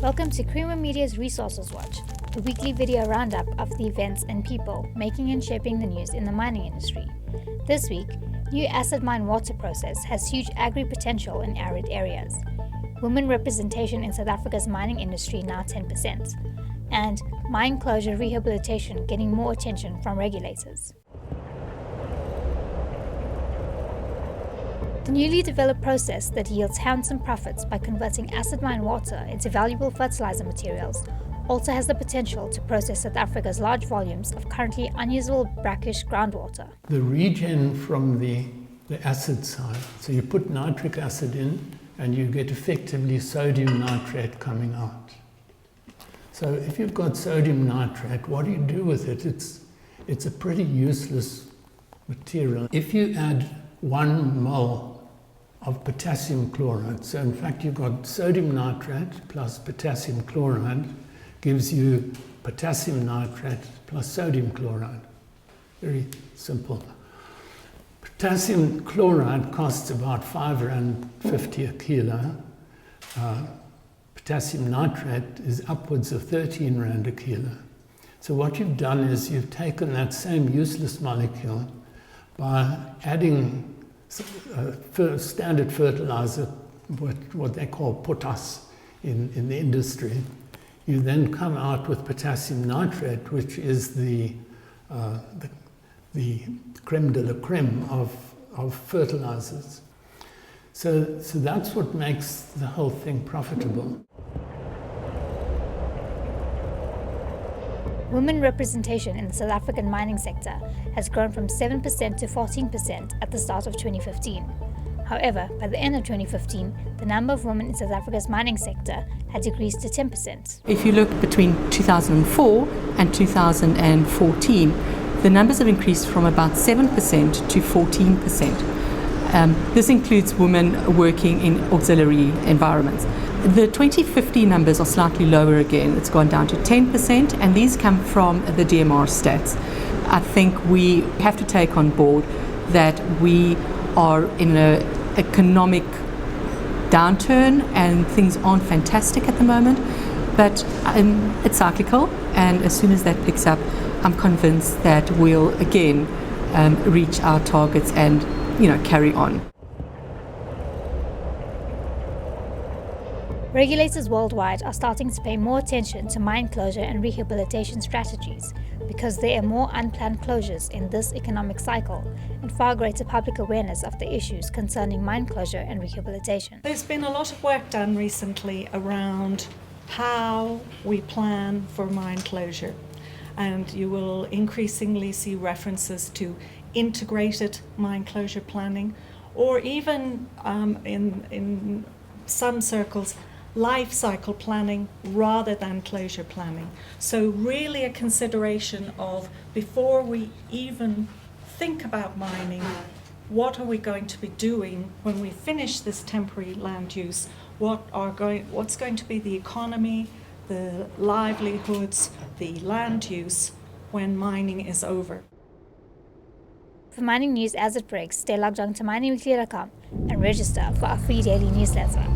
Welcome to Creamer Media's Resources Watch, a weekly video roundup of the events and people making and shaping the news in the mining industry. This week, new acid mine water process has huge agri potential in arid areas. Women representation in South Africa's mining industry now 10%. And mine closure rehabilitation getting more attention from regulators. The newly developed process that yields handsome profits by converting acid mine water into valuable fertilizer materials also has the potential to process South Africa's large volumes of currently unusable brackish groundwater. The regen from the acid side, so you put nitric acid in and you get effectively sodium nitrate coming out. So if you've got sodium nitrate, what do you do with it? It's a pretty useless material. If you add 1 mole of potassium chloride, so in fact you've got sodium nitrate plus potassium chloride gives you potassium nitrate plus sodium chloride. Very simple. Potassium chloride costs about R5.50 a kilo. Potassium nitrate is upwards of R13 a kilo. So what you've done is you've taken that same useless molecule by adding standard fertilizer, what they call potass in the industry. You then come out with potassium nitrate, which is the creme de la creme of fertilizers. So that's what makes the whole thing profitable. Women representation in the South African mining sector has grown from 7% to 14% at the start of 2015. However, by the end of 2015, the number of women in South Africa's mining sector had decreased to 10%. If you look between 2004 and 2014, the numbers have increased from about 7% to 14%. This includes women working in auxiliary environments. The 2050 numbers are slightly lower again. It's gone down to 10%, and these come from the DMR stats. I think we have to take on board that we are in an economic downturn and things aren't fantastic at the moment, but it's cyclical, and as soon as that picks up, I'm convinced that we'll again reach our targets and carry on. Regulators worldwide are starting to pay more attention to mine closure and rehabilitation strategies because there are more unplanned closures in this economic cycle and far greater public awareness of the issues concerning mine closure and rehabilitation. There's been a lot of work done recently around how we plan for mine closure, and you will increasingly see references to integrated mine closure planning, or even in some circles, life cycle planning rather than closure planning. So really a consideration of, before we even think about mining, what are we going to be doing when we finish this temporary land use? What's going to be the economy, the livelihoods, the land use when mining is over? For mining news as it breaks, stay logged on to miningweekly.com and register for our free daily newsletter.